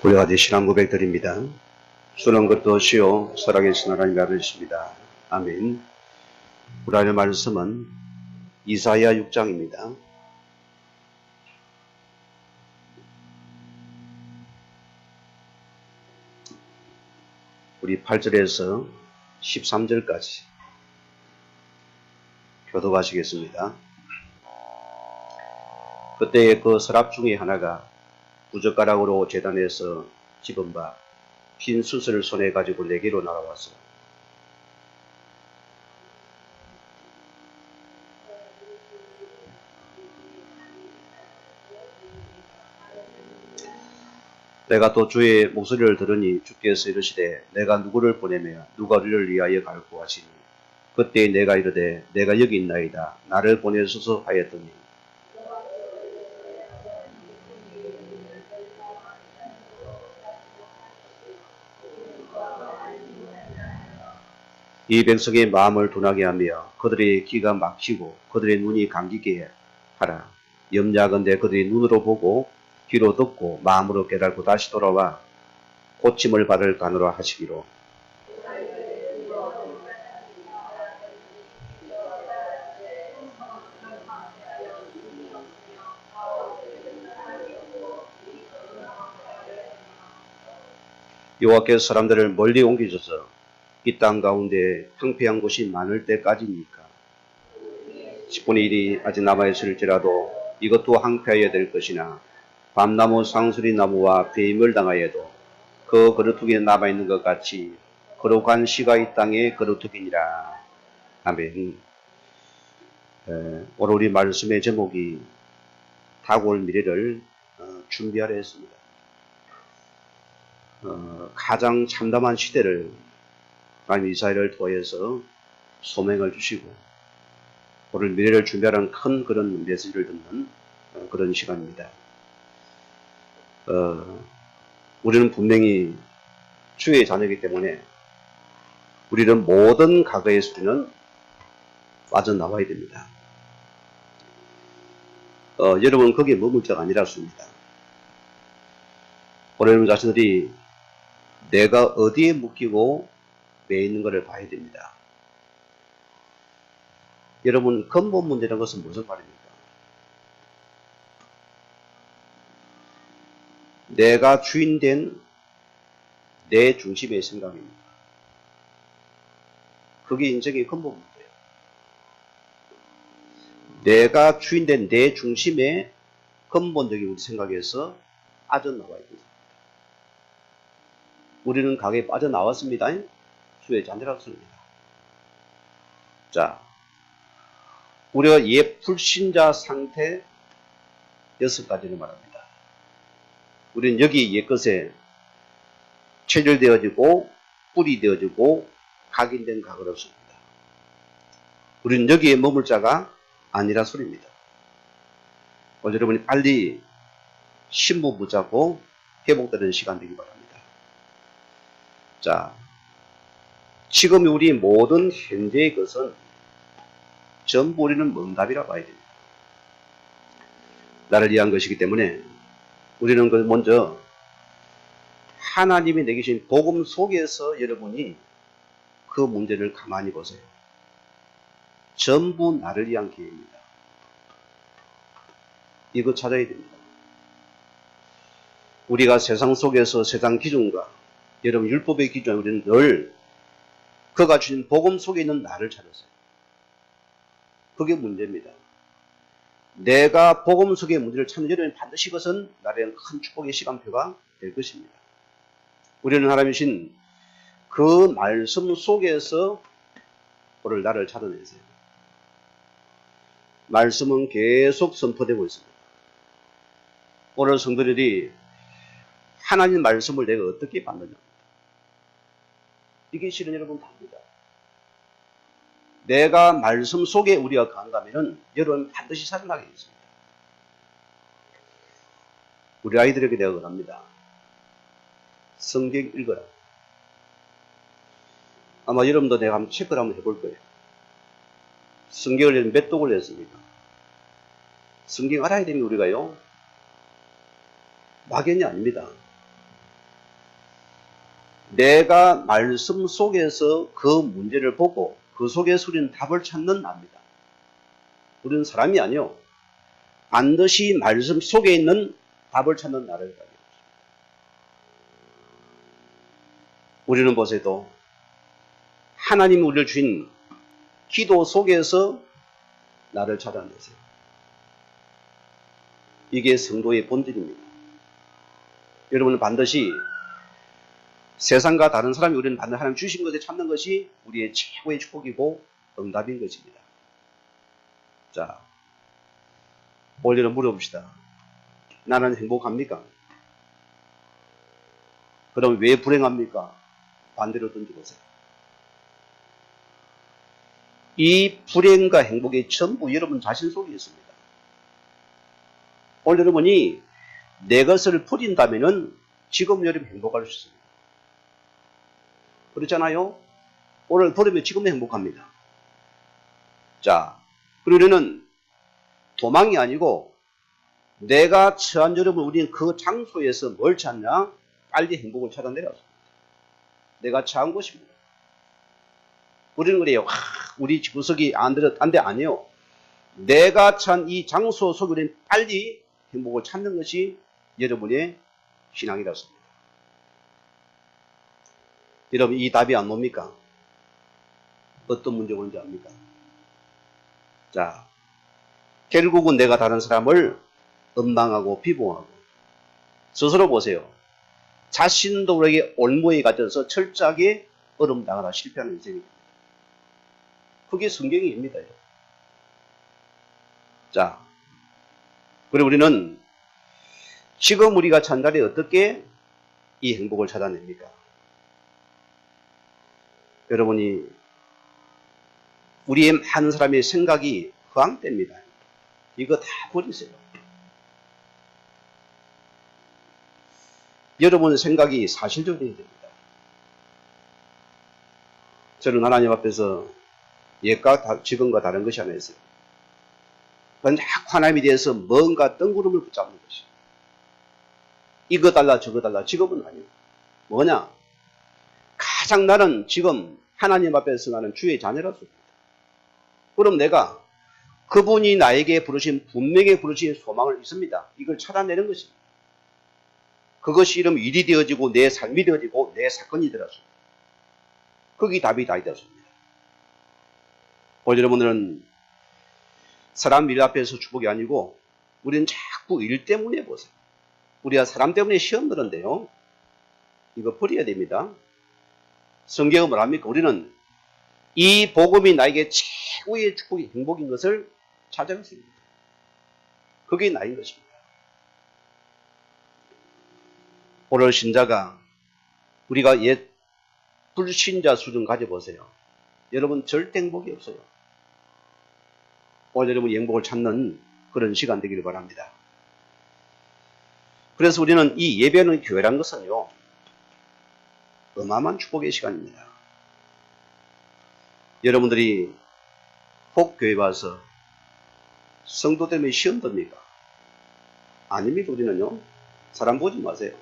우리가 되시는 고백 드립니다. 수는 것도 시요 살아계신 하나님 아버지십니다. 아멘. 우리 하나님의 말씀은 이사야 6장입니다. 우리 8절에서 13절까지 교독하시겠습니다. 그때의 그 서랍 중에 하나가 부젓가락으로 제단에서 집은 바 흰 숯을 손에 가지고 내게로 날아왔어. 내가 또 주의 목소리를 들으니 주께서 이르시되 내가 누구를 보내며 누가 우리를 위하여 갈고 하시니 그때 내가 이르되 내가 여기 있나이다 나를 보내소서 하였더니 이 백성의 마음을 둔하게 하며 그들의 귀가 막히고 그들의 눈이 감기게 하라. 염려하건대 그들이 눈으로 보고 귀로 듣고 마음으로 깨닫고 다시 돌아와 고침을 받을 간으로 하시기로. 여호와께서 사람들을 멀리 옮기셔서 이 땅 가운데 황폐한 곳이 많을 때까지니까 10분의 1이 아직 남아있을지라도 이것도 황폐하여야 될 것이나 밤나무 상수리 나무와 배임을 당하여도 그 거루투기에 남아있는 것 같이 거룩한 씨가 이 땅에 거루투기니라. 아멘. 오늘 우리 말씀의 제목이 다가올 미래를 준비하려 했습니다. 가장 참담한 시대를 하나님 이사야를 통해서 소명을 주시고 오늘 미래를 준비하는 큰 그런 메시지를 듣는 그런 시간입니다. 우리는 분명히 주의 자녀이기 때문에 우리는 모든 과거의 수리는 빠져나와야 됩니다. 여러분 거기에 머물 자가 아니라습니다. 오늘 자신들이 내가 어디에 묶이고 매 있는 것을 봐야 됩니다. 여러분 근본 문제라는 것은 무슨 말입니까? 내가 주인된 내 중심의 생각입니다. 그게 인생의 근본 문제예요. 내가 주인된 내 중심의 근본적인 우리 생각에서 빠져나와야 됩니다. 우리는 가게에 빠져나왔습니다. 주의 자녀라습니다. 자, 우리가 옛 불신자 상태 6가지를 말합니다. 우리는 여기 옛것에 체결되어지고 뿌리 되어지고 각인된 각은 없습니다. 우리는 여기에 머물 자가 아니라 소리입니다. 여러분이 빨리 신부 붙잡고 회복되는 시간 되기 바랍니다. 자, 지금 우리 모든 현재의 것은 전부 우리는 뭔답이라고 봐야 됩니다. 나를 위한 것이기 때문에 우리는 먼저 하나님이 내게 주신 복음 속에서 여러분이 그 문제를 가만히 보세요. 전부 나를 위한 기회입니다. 이거 찾아야 됩니다. 우리가 세상 속에서 세상 기준과 여러분 율법의 기준에 우리는 늘 그가 주신 복음 속에 있는 나를 찾았어요. 그게 문제입니다. 내가 복음 속의 문제를 찾는 여러분이 반드시 그것은 나라의 큰 축복의 시간표가 될 것입니다. 우리는 하나님이신 그 말씀 속에서 오늘 나를 찾아내세요. 말씀은 계속 선포되고 있습니다. 오늘 성도들이 하나님 말씀을 내가 어떻게 받느냐. 이게 실은 여러분 답니다. 내가 말씀 속에 우리가 간다면 여러분 반드시 살아나게 있습니다. 우리 아이들에게 내가 권합니다. 성경 읽어라. 아마 여러분도 내가 한번 체크를 한번 해볼 거예요. 성경을 몇 독을 냈습니까? 성경 알아야 됩니다. 우리가요. 막연이 아닙니다. 내가 말씀 속에서 그 문제를 보고 그 속에서 우리는 답을 찾는 나입니다. 우리는 사람이 아니요. 반드시 말씀 속에 있는 답을 찾는 나를 가지고 있습니다. 우리는 보세요. 하나님이 우리를 주신 기도 속에서 나를 찾아내세요. 이게 성도의 본질입니다. 여러분은 반드시 세상과 다른 사람이 우리는 반드시 하나님 주신 것에 찾는 것이 우리의 최고의 축복이고 응답인 것입니다. 자, 오늘은 물어봅시다. 나는 행복합니까? 그럼 왜 불행합니까? 반대로 던져보세요. 이 불행과 행복의 전부 여러분 자신 속에 있습니다. 오늘 여러분이 내 것을 버린다면 지금 여러분 행복할 수 있습니다. 그렇잖아요? 오늘 버리면 지금 행복합니다. 자, 그리고 우리는 도망이 아니고 내가 처한 여러분 우리는 그 장소에서 뭘 찾냐? 빨리 행복을 찾아내렸습니다. 내가 처한 곳입니다. 우리는 그래요. 우리 구석이 안 돼, 아니요. 내가 처한 이 장소 속에 우리는 빨리 행복을 찾는 것이 여러분의 신앙이라습니다. 여러분 이 답이 안 뭡니까? 어떤 문제가 오는지 압니까? 자, 결국은 내가 다른 사람을 원망하고 비봉하고 스스로 보세요. 자신도 모르게 올무에 갇혀서 철저하게 어름당하다 실패하는 인생입니다. 그게 성경입니다. 자, 그리고 우리는 지금 우리가 찬 자리에 어떻게 이 행복을 찾아냅니까? 여러분이 우리의 한 사람의 생각이 허황됩니다. 이거 다 버리세요. 여러분 생각이 사실적이어야 됩니다. 저는 하나님 앞에서 옛과 지금과 다른 것이 하나 있어요. 하나님에 대해서 뭔가 뜬구름을 붙잡는 것이. 이거 달라 저거 달라 직업은 아니에요. 뭐냐? 가장 나는 지금 하나님 앞에서 나는 주의 자녀라서. 그럼 내가 그분이 나에게 부르신 분명히 부르신 소망을 있습니다. 이걸 찾아내는 것입니다. 그것이 이름 일이 되어지고 내 삶이 되어지고 내 사건이 되었습니다. 거기 답이 다 되었습니다. 오늘 여러분들은 사람 일 앞에서 축복이 아니고 우리는 자꾸 일 때문에 보세요. 우리가 사람 때문에 시험 드는데요. 이거 버려야 됩니다. 성경은 뭐랍니까? 우리는 이 복음이 나에게 최고의 축복이 행복인 것을 찾아냈습니다. 그게 나인 것입니다. 오늘 신자가 우리가 옛 불신자 수준 가져보세요. 여러분 절대 행복이 없어요. 오늘 여러분 행복을 찾는 그런 시간 되기를 바랍니다. 그래서 우리는 이 예배는 교회란 것은요. 어마어마한 축복의 시간입니다. 여러분들이 혹 교회 와서 성도 때문에 시험 듭니까? 아닙니다. 우리는요. 사람 보지 마세요.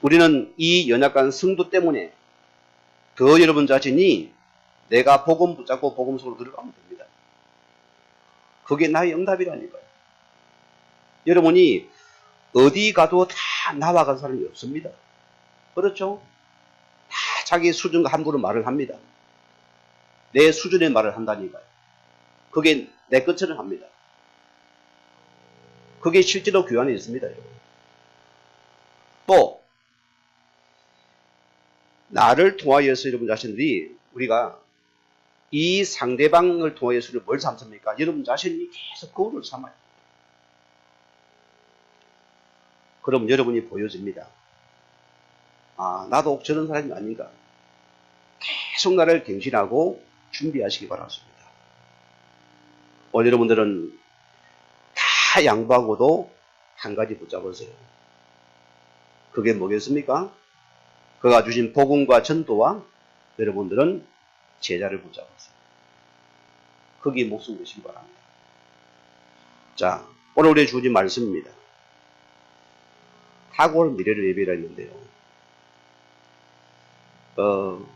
우리는 이 연약한 성도 때문에 더 여러분 자신이 내가 복음 붙잡고 복음 속으로 들어가면 됩니다. 그게 나의 응답이라니까요. 여러분이 어디 가도 다 나와 간 사람이 없습니다. 그렇죠? 다 자기 수준과 함부로 말을 합니다. 내 수준의 말을 한다니까요. 그게 내 것처럼 합니다. 그게 실제로 교회 안에 있습니다. 여러분. 또 나를 통하여서 여러분 자신들이 우리가 이 상대방을 통하여서 뭘 삼습니까? 여러분 자신이 계속 거울을 삼아요. 그럼 여러분이 보여집니다. 아, 나도 저런 사람이 아닌가. 계속 나를 갱신하고 준비하시기 바랍니다. 오늘 여러분들은 다 양보하고도 한 가지 붙잡으세요. 그게 뭐겠습니까? 그가 주신 복음과 전도와 여러분들은 제자를 붙잡으세요. 거기에 목숨 드시기 바랍니다. 자, 오늘 우리의 주어진 말씀입니다. 탁월 미래를 예배라 했는데요. 어,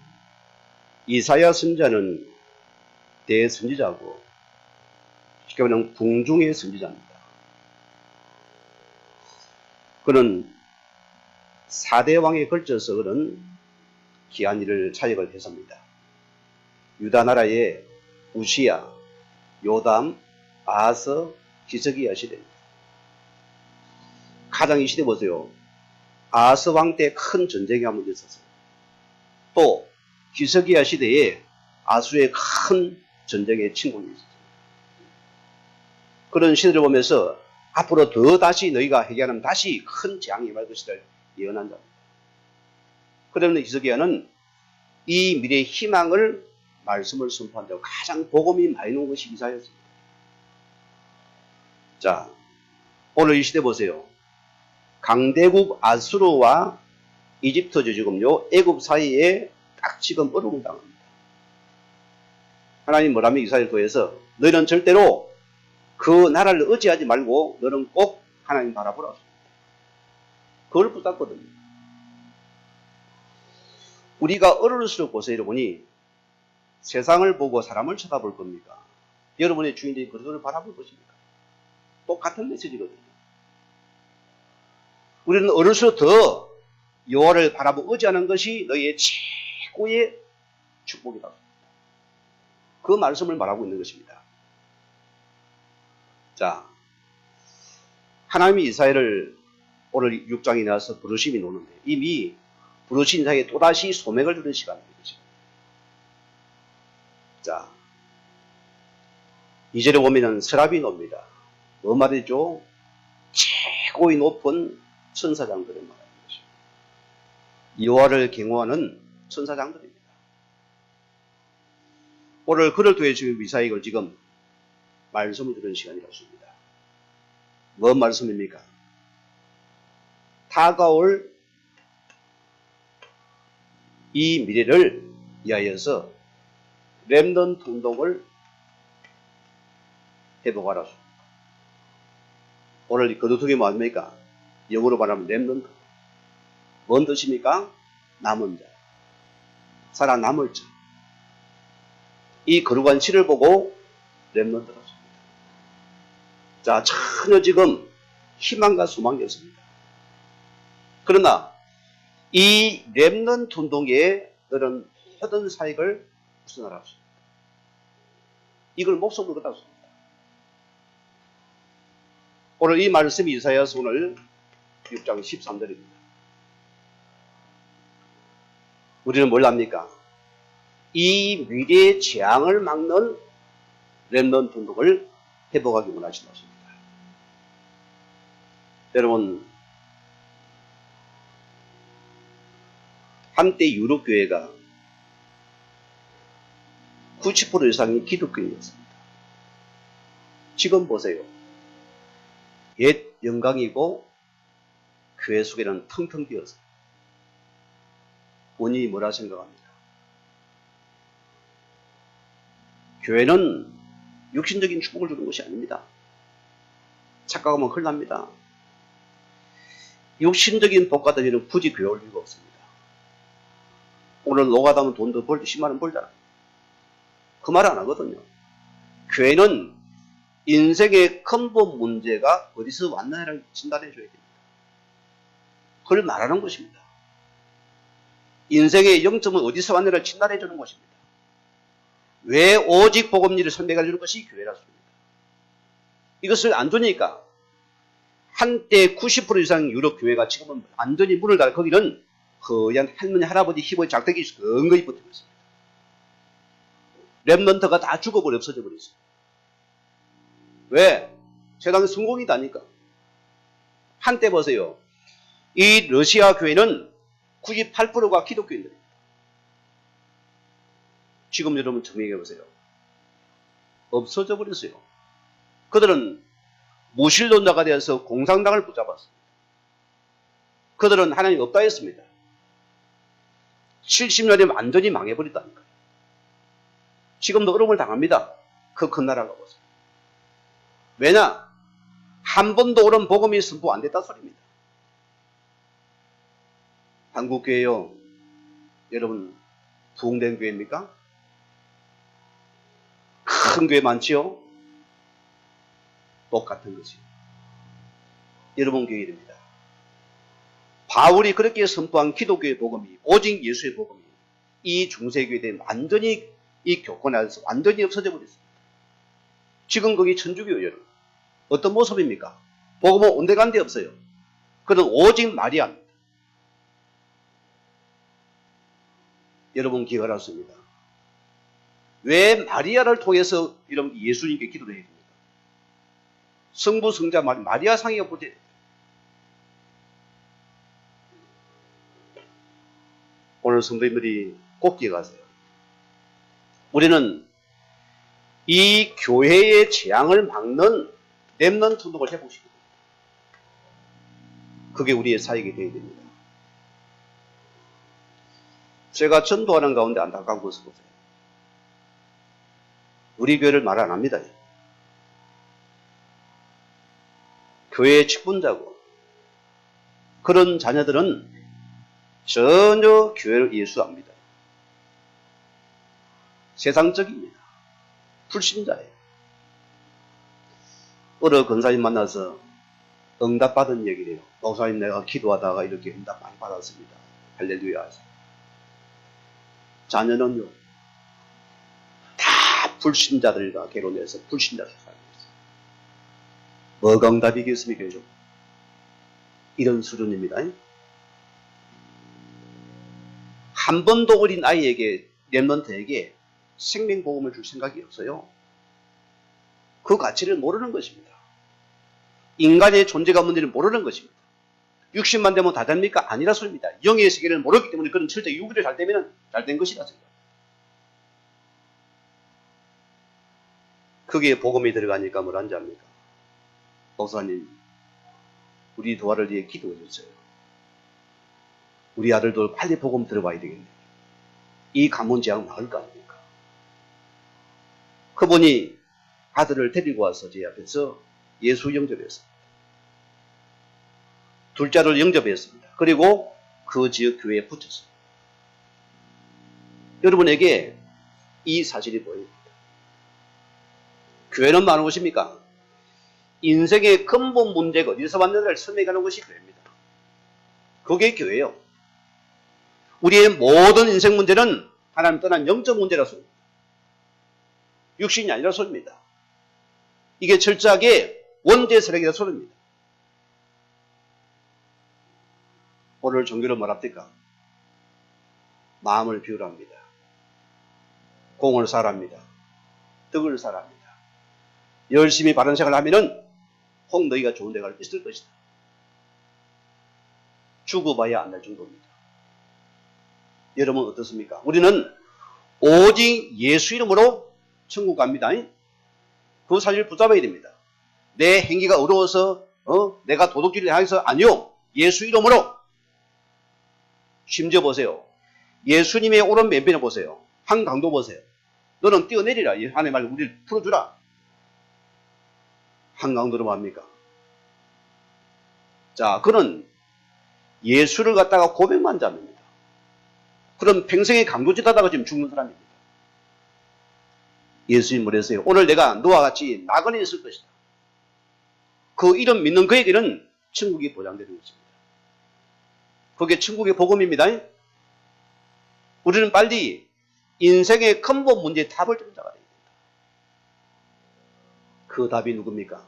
이사야 선지자는 대선지자고 쉽게 말하면 궁중의 선지자입니다. 그는 4대 왕에 걸쳐서 그는 귀한 일을 사역을 했습니다. 유다 나라의 우시야, 요담, 아하스, 히스기야 시대입니다. 가장 이 시대 보세요. 아하스 왕 때 큰 전쟁이 한번 있었어요. 또 히스기야 시대에 아수의 큰 전쟁의 침공이 있었어요. 그런 시대를 보면서 앞으로 더 다시 너희가 회개하면 다시 큰 재앙이 임할 것이라 예언한 자입니다. 그러면 히스기야는 이 미래의 희망을 말씀을 선포한다고 가장 복음이 많이 나온 것이 이사야였습니다. 자, 오늘 이 시대 보세요. 강대국 아수르와 이집트죠. 지금요. 애굽 사이에 딱 지금 어려움을 당합니다. 하나님 뭐라면 이사야를 통해서 너희는 절대로 그 나라를 의지하지 말고 너는 꼭 하나님 바라보라. 그걸 붙잡거든요. 우리가 어른일수록 보세요, 여러분이 세상을 보고 사람을 쳐다볼 겁니까? 여러분의 주인들이 그들을 바라볼 것입니까? 똑같은 메시지거든요. 우리는 어른일수록 더 여호와를 바라보고 의지하는 것이 너희의 최고의 축복이다. 그 말씀을 말하고 있는 것입니다. 자, 하나님이 이사야를 오늘 6장에 나와서 부르심이 노는데 이미 부르신 이사야에 또다시 소맥을 주는 시간입니다. 자, 2절에 보면은 서랍이 놉니다. 뭐 말이죠? 최고의 높은 천사장들을 말하는 것입니다. 여호와를 경호하는 천사장들입니다. 오늘 그를 통해 지금 이사야가 지금 말씀을 들은 시간이라습니다. 뭔 말씀입니까? 다가올 이 미래를 위하여서 렘넌트 운동을 회복하라. 오늘 거두통이 뭐입니까? 영어로 말하면 렘넌트. 뭔 뜻입니까? 남은 자. 살아남을 자. 이 거룩한 시를 보고 렘넌트라. 자, 전혀 지금 희망과 소망이 없습니다. 그러나 이 렘넌트 운동에 너는 모든 사역을 우선하라. 이걸 목숨으로 걸었습니다. 오늘 이 말씀이 이사야서 오늘 6장 13절입니다. 우리는 뭘 압니까? 이 미래의 재앙을 막는 렘넌트 운동을 회복하기 원하시는 것입니다. 여러분, 한때 유럽 교회가 90% 이상이 기독교인이었습니다. 지금 보세요. 옛 영광이고 교회 속에는 텅텅 비었어요. 원인이 뭐라 생각합니다. 교회는 육신적인 축복을 주는 것이 아닙니다. 착각하면 큰일 납니다. 육신적인 복 같은 일은 굳이 교회 올 이유가 없습니다. 오늘 노가다면 돈 더 벌 때 10만 원 벌잖아. 그 말 안 하거든요. 교회는 인생의 근본 문제가 어디서 왔느냐를 진단해 줘야 됩니다. 그걸 말하는 것입니다. 인생의 영점은 어디서 왔느냐를 진단해 주는 것입니다. 왜 오직 복음리를 설명해 주는 것이 교회라습니다. 이것을 안 두니까 한때 90% 이상 유럽 교회가 지금은 완전히 문을 닫아 거기는 거한 할머니 할아버지 힘의 작대기 근거히 붙어 있습니다. 렘넌트가 다 죽어버려 없어져 버렸어요. 왜? 세상은 성공이다니까. 한때 보세요. 이 러시아 교회는 98%가 기독교인들입니다. 지금 여러분 정리해 보세요. 없어져 버렸어요. 그들은 무신론자가 되어서 공산당을 붙잡았습니다. 그들은 하나님 없다 했습니다. 70년에 완전히 망해버렸다니까요. 지금도 어려움을 당합니다. 그 큰 나라가 보세요. 왜냐? 한 번도 옳은 복음이 선포 안 됐다 소리입니다. 한국교회요. 여러분, 부흥된 교회입니까? 큰 교회 많지요? 똑같은 거지. 여러분 교회 이릅니다. 바울이 그렇게 선포한 기독교의 복음이, 오직 예수의 복음이 이 중세교회에 완전히 이 교권 안에서 완전히 없어져 버렸습니다. 지금 거기 천주교예요, 여러분. 어떤 모습입니까? 복음은 온데간데 없어요. 그는 오직 마리아입니다. 여러분 기억하셨습니다. 왜 마리아를 통해서 이런 예수님께 기도를 해야 됩니까? 성부, 성자, 마리아 상이가 보지. 오늘 성도님들이 꼭 기억하세요. 우리는 이 교회의 재앙을 막는 렘넌트 운동을 해보시기 바랍니다. 그게 우리의 사역이 되어야 됩니다. 제가 전도하는 가운데 안타까운 것을 보세요. 우리 교회를 말 안 합니다. 교회의 직분자고 그런 자녀들은 전혀 교회를 예수합니다. 세상적입니다. 불신자예요. 어느 권사님 만나서 응답받은 얘기래요. 목사님, 내가 기도하다가 이렇게 응답 많이 받았습니다. 할렐루야. 자녀는요, 다 불신자들과 결혼해서 불신자들 살고 있어요. 뭐가 응답이겠습니까, 여러분? 이런 수준입니다. 한 번도 어린 아이에게, 렘넌트에게 생명복음을 줄 생각이 없어요. 그 가치를 모르는 것입니다. 인간의 존재가 뭔지를 모르는 것입니다. 60만 되면 다 됩니까? 아니라 소리입니다. 영의 세계를 모르기 때문에 그런 철저 유기를 잘 되면 잘 된 것이라 생각. 거기에 복음이 들어가니까 뭘 한지 압니까? 목사님, 우리 도화를 위해 기도해 주세요. 우리 아들도 빨리 복음 들어봐야 되겠네. 이 가문 재앙 나을 거 아닙니까? 그분이 아들을 데리고 와서 제 앞에서 예수 영접했습니다. 둘째를 영접했습니다. 그리고 그 지역 교회에 붙였습니다. 여러분에게 이 사실이 보입니다. 교회는 많은 곳입니까? 인생의 근본 문제가 어디서 왔는가를 설명하는 것이 교회입니다. 그게 교회예요. 우리의 모든 인생 문제는 하나님 떠난 영적 문제라 소리입니다. 육신이 아니라 소리입니다. 이게 철저하게 원죄 세력이라 소리입니다. 오늘 종교를 뭐랍니까? 마음을 비우랍니다. 공을 사랍니다. 덕을 사랍니다. 열심히 바른 생활을 하면은 혹 너희가 좋은 데가 있을 것이다. 죽어봐야 안 될 정도입니다. 여러분 어떻습니까? 우리는 오직 예수 이름으로 천국 갑니다. 그 사실을 붙잡아야 됩니다. 내 행위가 어려워서 내가 도둑질을 해서 아니요. 예수 이름으로. 심지어 보세요. 예수님의 오른 맨편에 보세요. 한강도 보세요. 너는 뛰어내리라. 하나님 말 우리를 풀어주라. 한강도로 뭡니까? 자, 그는 예수를 갖다가 고백만 잡니다. 그럼 평생에 강도짓하다가 지금 죽는 사람입니다. 예수님 뭐랬어요? 오늘 내가 너와 같이 나그네에 있을 것이다. 그 이름 믿는 그에게는 천국이 보장되는 것입니다. 그게 천국의 복음입니다. 우리는 빨리 인생의 근본 문제의 답을 찾는 자가 됩니다. 그 답이 누굽니까?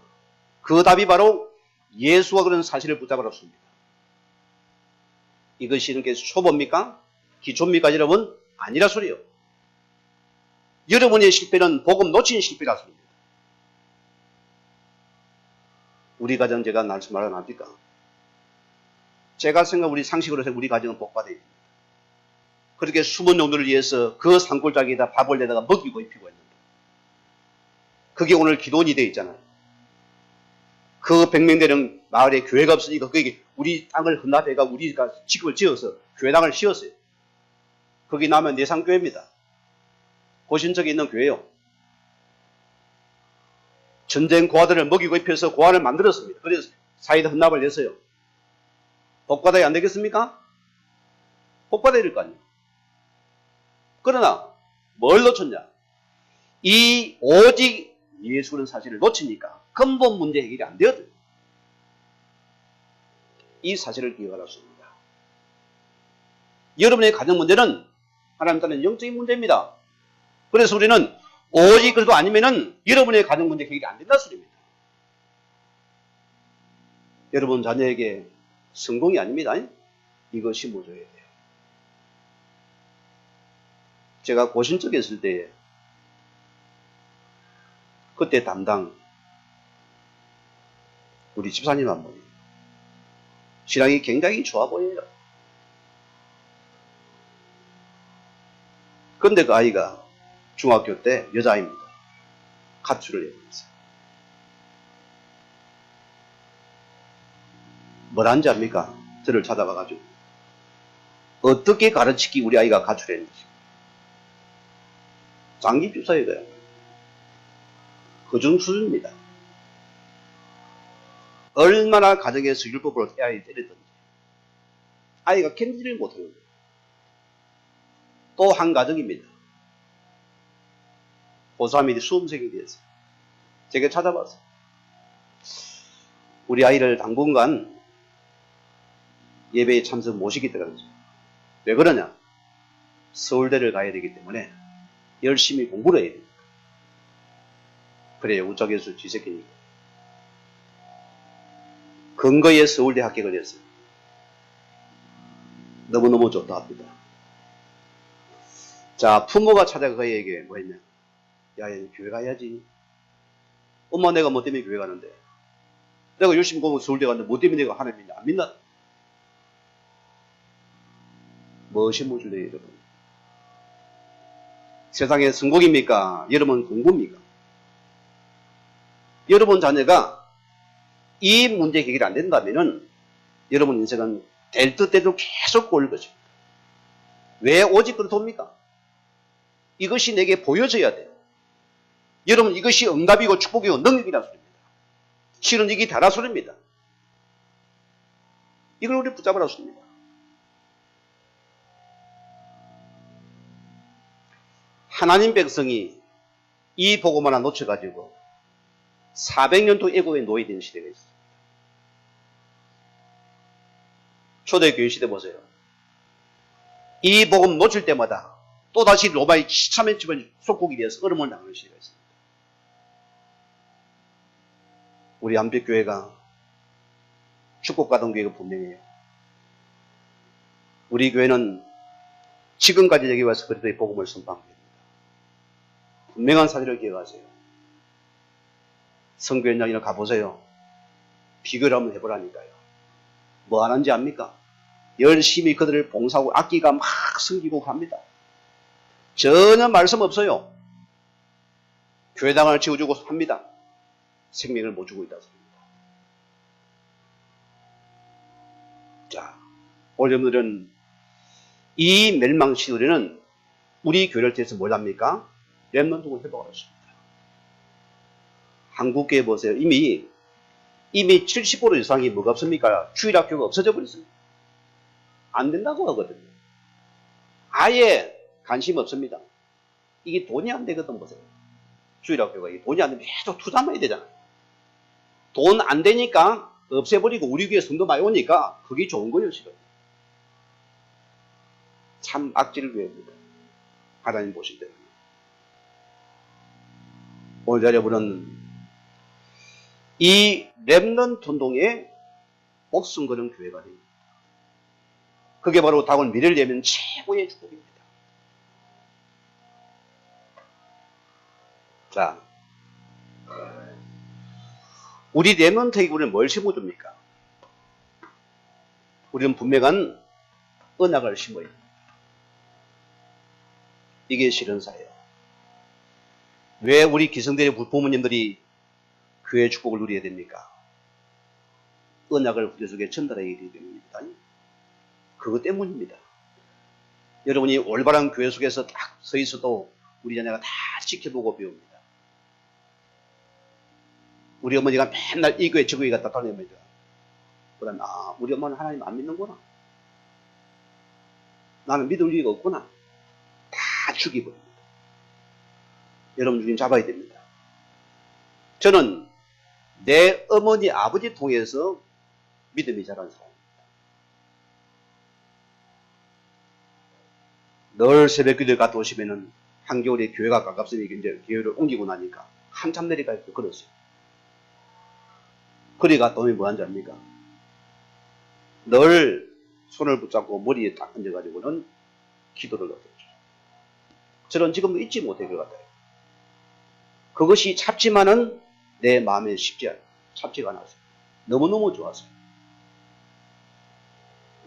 그 답이 바로 예수와 그런 사실을 붙잡아놓습니다. 이것이 이렇게 초보입니까? 기초입니까, 여러분? 아니라 소리요. 여러분의 실패는 복음 놓친 실패라 소리입니다. 우리 가정 제가 말씀 안 합니까? 제가 생각 우리 상식으로 해서 우리 가정은 복받아야 됩니다. 그렇게 숨은 용도를 위해서 그 산골짜기에다 밥을 내다가 먹이고 입히고 했는데 그게 오늘 기도원이 되어 있잖아요. 그 100명 되는 마을에 교회가 없으니까 그게 우리 땅을 헌납해가 우리가 직업을 지어서 교회당을 씌웠어요. 거기 나면 내상교회입니다. 보신 적이 있는 교회요. 전쟁 고아들을 먹이고 입혀서 고아를 만들었습니다. 그래서 사이다 헌납을 냈어요. 복받아야 안 되겠습니까? 복받아야 될 거 아니에요. 그러나 뭘 놓쳤냐? 이 오직 예수는 사실을 놓치니까 근본 문제 해결이 안 되거든요. 이 사실을 기억할 수 있습니다. 여러분의 가정 문제는 하나님 따른 영적인 문제입니다. 그래서 우리는 오직 그래도 아니면은 여러분의 가정 문제 해결이 안 된다 소리입니다. 여러분 자녀에게 성공이 아닙니다. 이것이 모조해야 돼요. 제가 고신 쪽에 있을 때 그때 담당 우리 집사님 한 분이 신앙이 굉장히 좋아 보여요. 그런데 그 아이가 중학교 때 여자아이입니다. 가출을 해버렸어요. 뭐라는지 압니까? 저를 찾아가가지고 어떻게 가르치기 우리 아이가 가출했는지 장기 주사예요. 그중 수준입니다. 얼마나 가정에서 율법으로 애아이 때렸든지 아이가 견디지를 못하는 거예요. 또 한 가정입니다. 고3이 수험생이 되었어요. 제가 찾아봤어요. 우리 아이를 당분간 예배에 참석 못 시키더라고요. 왜 그러냐? 서울대를 가야 되기 때문에 열심히 공부를 해야 됩니다. 그래요. 우짜교수 지새끼니까. 근거에 서울대 합격을 했어요. 너무너무 좋다 합니다. 자, 부모가 찾아가 얘기해 뭐 했냐? 야, 얘 교회 가야지. 엄마 내가 뭐 때문에 교회 가는데? 내가 열심히 공부 서울대 갔는데 뭐 때문에 내가 하나님 믿냐? 안 믿나? 무엇이 모질래요, 여러분? 세상에 성공입니까? 여러분 공부입니까? 여러분 자녀가 이 문제 해결이 안 된다면은 여러분 인생은 될 뜻대로 계속 꼴 것입니다. 왜 오직 그렇습니까? 이것이 내게 보여져야 돼요. 여러분 이것이 응답이고 축복이고 능력이라는 소리입니다. 실은 이게 다라 소리입니다. 이걸 우리 붙잡으라 소리입니다. 하나님 백성이 이 복음 하나 놓쳐가지고 400년 동안 애고에 노예된 시대가 있습니다. 초대교회 시대 보세요. 이 복음 놓칠 때마다 또다시 로마의 지참의 집을 속국이 되어서 얼음을 당하는 시대가 있습니다. 우리 안백교회가 축복받은 교회가 분명해요. 우리 교회는 지금까지 여기 와서 그리스도의 복음을 선포한 교회입니다. 분명한 사실을 기억하세요. 선교 현장이나 가보세요. 비교를 한번 해보라니까요. 뭐 하는지 압니까? 열심히 그들을 봉사하고 악기가 막 섬기고 갑니다. 전혀 말씀 없어요. 교회당을 지어주고 합니다. 생명을 못 주고 있다 소리입니다. 자, 오늘 여러분들은 이 멸망 시대에는 우리 교회를 통해서 뭘 합니까? 렘넌트를 회복하고 있습니다. 한국교회 보세요. 이미 70% 이상이 뭐가 없습니까? 주일학교가 없어져 버렸습니다. 안 된다고 하거든요. 아예 관심 없습니다. 이게 돈이 안 되거든 보세요. 주일학교가 이게 돈이 안 되면 계속 투자만 해야 되잖아요. 돈 안 되니까 없애버리고 우리 교회 성도 많이 오니까 그게 좋은 거예요 지금. 참 악질 교회입니다. 하나님 보실 때는. 오늘 여러분은 이 렘넌트 운동에 목숨 거는 교회가 됩니다. 그게 바로 다가올 미래를 내면 최고의 축복입니다. 자, 우리 렘넌트에게 우리는 뭘 심어줍니까? 우리는 분명한 언약을 심어야 됩니다. 이게 실현사예요. 왜 우리 기성들의 부모님들이 교회의 축복을 누려야 됩니까? 언약을 후대 속에 전달하게 되기 때문입니다. 그것 때문입니다. 여러분이 올바른 교회 속에서 딱 서 있어도 우리 자녀가 다 지켜보고 배웁니다. 우리 어머니가 맨날 이 교회 저 교회 갔다 다니면서 그러면 우리 엄마는 하나님 안 믿는구나. 나는 믿을 리가 없구나. 다 죽이버립니다. 여러분 주님 잡아야 됩니다. 저는 내 어머니 아버지 통해서 믿음이 자란 사람입니다. 늘 새벽기도에 갔다 오시면은 한겨울에 교회가 가깝으니 이제 교회를 옮기고 나니까 한참 내려가서 걸었어요. 거리 갔다 오면 뭐 하는지 압니까? 늘 손을 붙잡고 머리에 딱 얹어가지고는 기도를 얻었죠. 저는 지금 잊지 못해 그것 같아요. 그것이 찹지만은 내 마음에 찹지가 않았어요. 너무너무 좋았어요.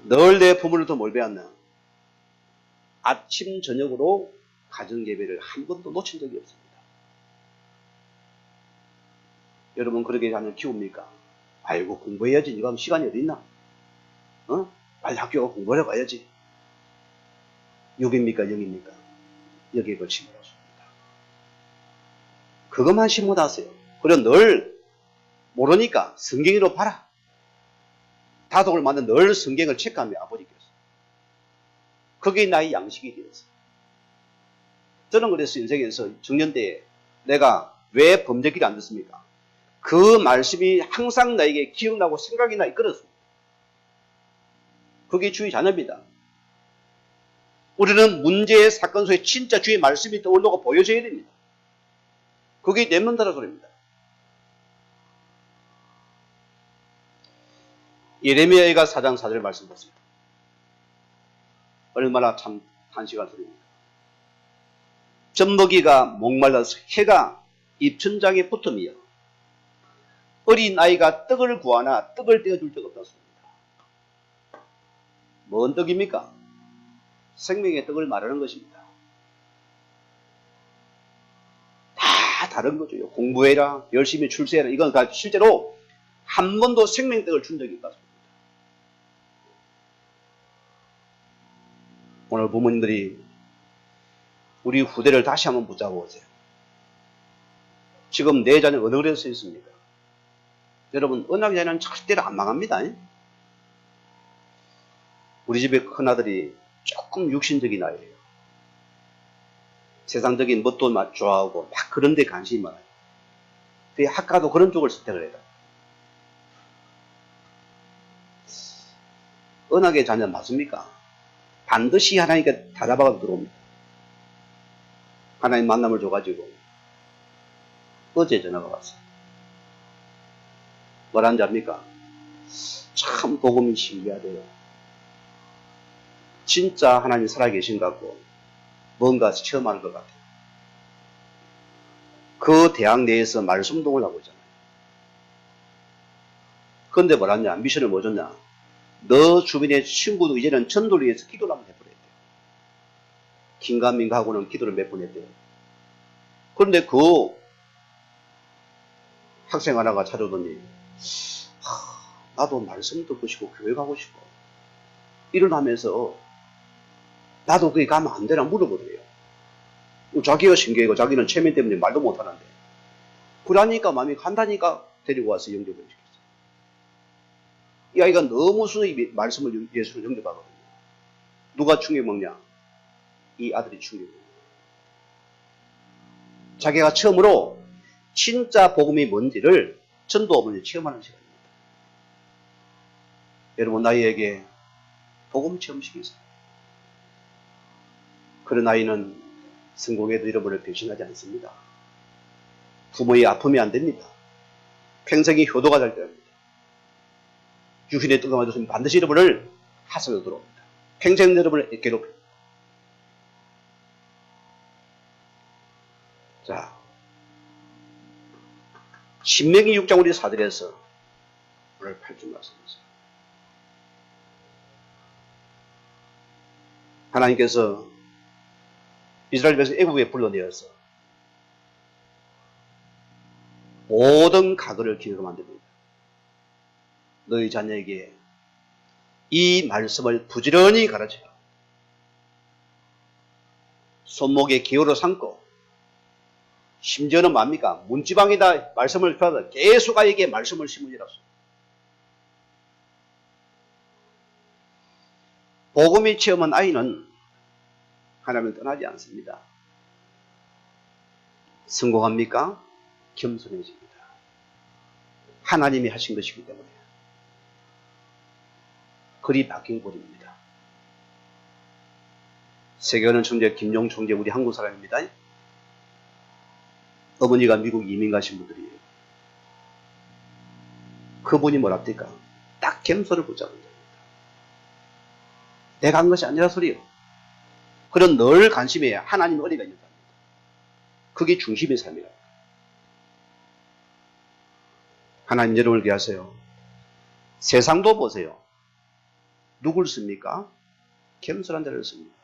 늘 내 부모로부터 뭘 배웠나? 아침 저녁으로 가정예배를 한 번도 놓친 적이 없습니다. 여러분 그렇게 자녀 키웁니까? 아이고 공부해야지. 네가 시간이 어디 있나? 빨리 학교 가고 공부하러 가야지. 6입니까 0입니까? 여기에 그 심어놨습니다. 그것만 심어놨어요. 그리고 늘 모르니까 성경으로 봐라. 다독을 만든 늘 성경을 체크하며 아버지께서. 그게 나의 양식이 되었어요. 저는 그래서 인생에서 청년 때에 내가 왜 범죄길이 안 됐습니까? 그 말씀이 항상 나에게 기억나고 생각이 나 이끌었습니다. 그게 주의 자녀입니다. 우리는 문제의 사건 속에 진짜 주의 말씀이 떠올르고 보여져야 됩니다. 그게 냅는다는 소리입니다. 예레미야가 4장 4절 말씀 봤습니다. 얼마나 참 탄식한 소리입니다. 젖먹이가 목말라서 해가 입천장에 붙으며 어린 아이가 떡을 구하나 떡을 떼어줄 적 없었습니다. 뭔 떡입니까? 생명의 떡을 말하는 것입니다. 다 다른 거죠. 공부해라, 열심히 출세해라. 이건 다 실제로 한 번도 생명의 떡을 준 적이 없습니다. 오늘 부모님들이 우리 후대를 다시 한번 붙잡아 보세요. 지금 내 자녀 어느 글에 서 있습니까? 여러분 언약의 자녀는 절대로 안 망합니다. 우리 집의 큰아들이 조금 육신적인 아이예요. 세상적인 것도 좋아하고 막 그런 데 관심이 많아요. 그 학과도 그런 쪽을 선택을 해요. 언약의 자녀 맞습니까? 반드시 하나님께 다 잡아가 들어옵니다. 하나님 만남을 줘가지고 어제 전화가 왔어요. 뭐라는지 압니까? 참 복음이 신기하대요. 진짜 하나님 살아계신 것 같고 뭔가 체험하는 것 같아요. 그 대학 내에서 말씀동을 하고 있잖아요. 그런데 뭐라냐? 미션을 뭐 줬냐? 너 주변의 친구도 이제는 전도를 위해서 기도를 한번 해보랬대요. 긴가민가하고는 기도를 몇 번 했대요. 그런데 그 학생 하나가 찾아오더니 나도 말씀 듣고 싶고 교회 가고 싶어. 일어나면서 나도 거기 가면 안 되나 물어보더래요. 자기가 신기하고 자기는 체면 때문에 말도 못하는데 그러니까 마음이 간다니까 데리고 와서 영접을 시켰어요. 이 아이가 너무 순히 말씀을 예수를 영접하거든요. 누가 충격 먹냐? 이 아들이 충격 먹어요. 자기가 처음으로 진짜 복음이 뭔지를 전도 어머니 체험하는 시간입니다. 여러분 나이에게 복음 체험식이 있어요. 그런 아이는 성공에도 잃어버릴 배신하지 않습니다. 부모의 아픔이 안 됩니다. 평생이 효도가 될 때입니다. 유신의 뜨거운 맞았으면 반드시 잃어버릴 하사로 들어옵니다. 평생 여러분을 괴롭힙니다. 자, 신명기 6장 우리 4절에서 오늘 8절 말씀이었어요. 하나님께서 이스라엘 백성 애국에 불러내어서 모든 가거를 기회로 만듭니다. 너희 자녀에게 이 말씀을 부지런히 가르쳐라. 손목에 기호로 삼고 심지어는 뭡니까? 문지방에다 말씀을 펴서 계속 아이에게 말씀을 심으리라. 복음이 체험한 아이는 하나님은 떠나지 않습니다. 성공합니까? 겸손해집니다. 하나님이 하신 것이기 때문에. 글이 바뀐 꼴입니다. 세계은행 총재 김용 총재 우리 한국 사람입니다. 어머니가 미국 이민 가신 분들이에요. 그분이 뭐랍니까? 딱 겸손을 붙잡은 겁니다. 내가 한 것이 아니라 소리요. 그런 늘 관심에 하나님의 은혜가 있는 겁니다. 그게 중심의 삶이라고. 하나님 여러분을 위하세요. 세상도 보세요. 누굴 씁니까? 겸손한 자를 씁니다.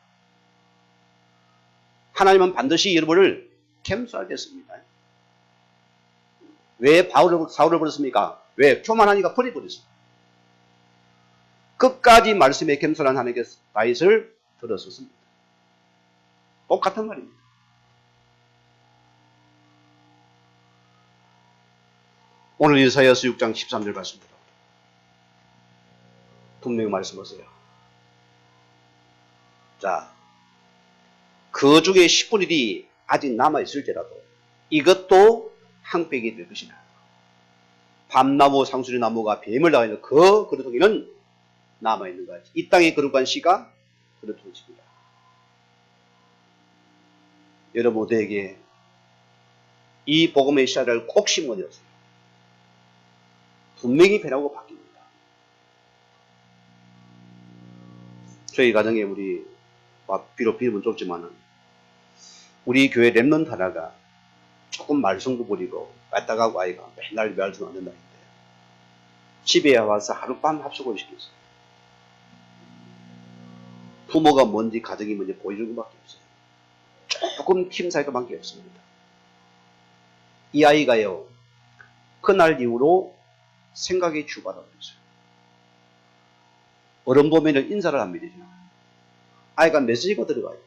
하나님은 반드시 여러분을 겸손하게 씁니다. 왜 사울을 버렸습니까? 왜? 교만하니까 버려버렸습니다. 끝까지 말씀에 겸손한 하나님께서 다윗을 들어섰습니다. 똑같은 말입니다. 오늘 이사야서 6장 13절 말씀입니다. 분명히 말씀하세요. 자, 그 중에 10분의 1이 아직 남아있을지라도 이것도 항백이 될 것이다. 밤나무 상수리 나무가 뱀을 당하는 그 그루터기는 남아있는 거지. 이 땅의 거룩한 씨가 그루터기입니다. 여러분 모두에게 이 복음의 씨앗을 꼭 심어주세요. 분명히 변하고 바뀝니다. 저희 가정에 우리 비록 비름은 좁지만은 우리 교회 랩런트 하나가 조금 말썽도 부리고 빠따가고 아이가 맨날 말씀 안 된다는데 집에 와서 하룻밤 합숙을 시켰어요. 부모가 뭔지 가정이 뭔지 보여주는 것밖에 없어요. 조금 힘 살 것밖에 없습니다. 이 아이가요, 그날 이후로 생각이 주받아 버렸어요. 어른 보면 인사를 안 믿으죠. 아이가 메시지가 들어가요.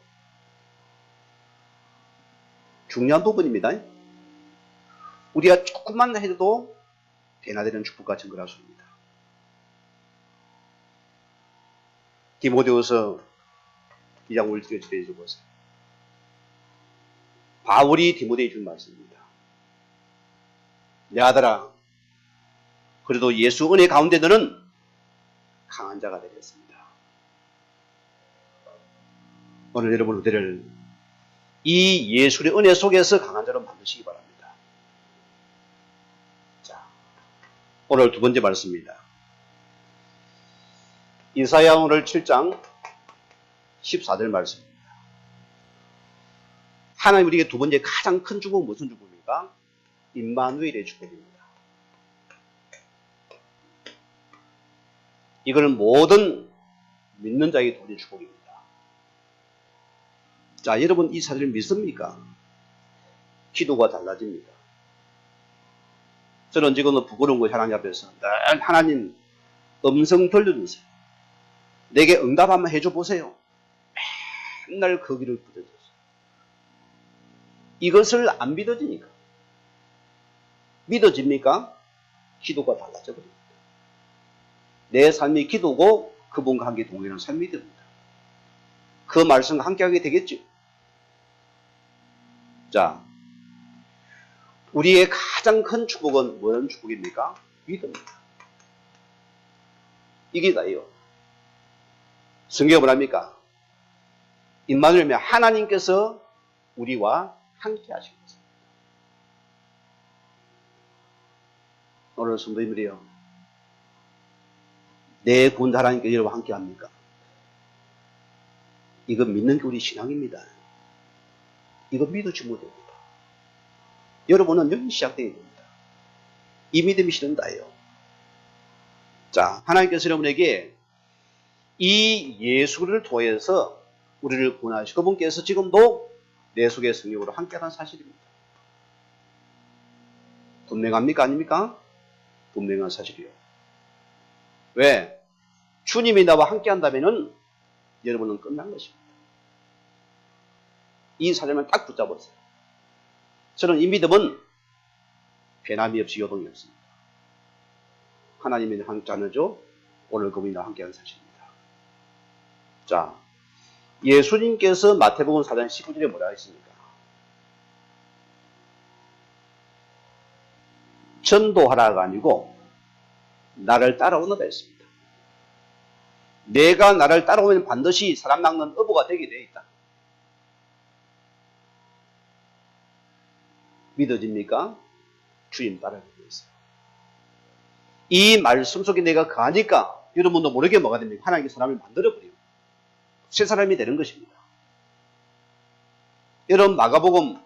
중요한 부분입니다. 우리가 조금만 해도 변화되는 축복과 증거를 할 수 있습니다. 디모데후서 2장 5절에 지켜줘 보세요. 바울이 디모데에 준 말씀입니다. 내 아들아, 그래도 예수 은혜 가운데 너는 강한 자가 되겠습니다. 오늘 여러분 우리를 이 예수의 은혜 속에서 강한 자로 만드시기 바랍니다. 자, 오늘 두 번째 말씀입니다. 이사야 오늘 7장 14절 말씀입니다. 하나님 우리에게 두 번째 가장 큰 축복은 무슨 축복입니까? 임마누엘의 축복입니다. 이거는 모든 믿는 자에게 두 번째 축복입니다. 자, 여러분 이 사실을 믿습니까? 기도가 달라집니다. 저는 지금은 부끄러운 것이 하나님 앞에서 늘 하나님 음성 들려주세요. 내게 응답 한번 해줘 보세요. 맨날 거기를 부대줬어요. 이것을 안 믿어지니까. 믿어집니까? 기도가 달라져 버립니다. 내 삶이 기도고 그분과 함께 동행하는 삶이 됩니다. 그 말씀과 함께하게 되겠죠. 자, 우리의 가장 큰 축복은 무슨 축복입니까? 믿음입니다. 이게 다예요. 성경이 뭐랍니까? 임마누엘이면 하나님께서 우리와 함께 하신 것입니다. 오늘 성도님들이요, 내 군 하나님께 여러분 함께 합니까? 이거 믿는 게 우리 신앙입니다. 이거 믿어주면 됩니다. 여러분은 여기 시작되어야 됩니다. 이 믿음이 실현다예요. 자, 하나님께서 여러분에게 이 예수를 통해서 우리를 구원하시고 그분께서 지금도 내 속의 성령으로 함께하는 사실입니다. 분명합니까? 아닙니까? 분명한 사실이요. 왜? 주님이 나와 함께한다면 여러분은 끝난 것입니다. 이 사실만 딱 붙잡았어요. 저는 이 믿음은 변함이 없이 요동이 없습니다. 하나님이 함께 하는죠. 오늘 그분이와 함께하는 사실입니다. 자, 예수님께서 마태복음 4장 19절에 뭐라 했습니까? 전도하라가 아니고 나를 따라오너라 했습니다. 내가 나를 따라오면 반드시 사람 낚는 어부가 되게 되어 있다. 믿어집니까? 주님 따라가고 있어요. 이 말씀 속에 내가 가니까 여러분도 모르게 뭐가 됩니까? 하나님께 사람을 만들어버리고 새 사람이 되는 것입니다. 여러분 마가복음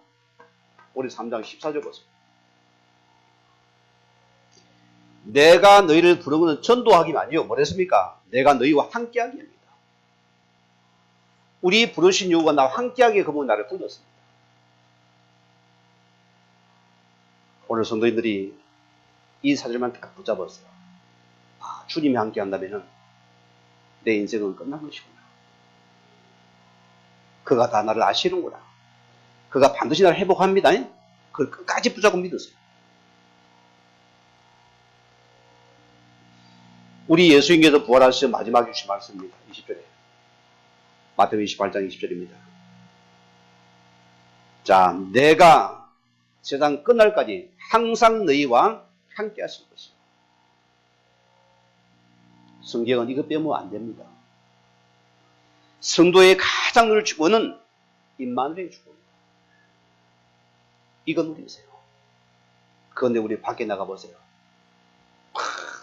우리 3장 14절 보세요. 내가 너희를 부른 것은 전도하기가 아니요. 뭐랬습니까? 내가 너희와 함께하기 합니다. 우리 부르신 이유가 나와 함께하기에 그분 나를 불렀습니다. 오늘 성도님들이 이 사실만 딱 붙잡았어요. 아, 주님이 함께한다면 내 인생은 끝난 것이구나. 그가 다 나를 아시는구나. 그가 반드시 나를 회복합니다. 그걸 끝까지 붙잡고 믿으세요. 우리 예수님께서 부활하시는 마지막 주신 말씀입니다. 20절에. 마태복음 28장 20절입니다. 자, 내가 세상 끝날까지 항상 너희와 함께 하실 것이다. 성경은 이것 빼면 안 됩니다. 성도의 가장 늘 축원은 임마누엘의 축원입니다. 이거 누리세요. 그런데 우리 밖에 나가보세요.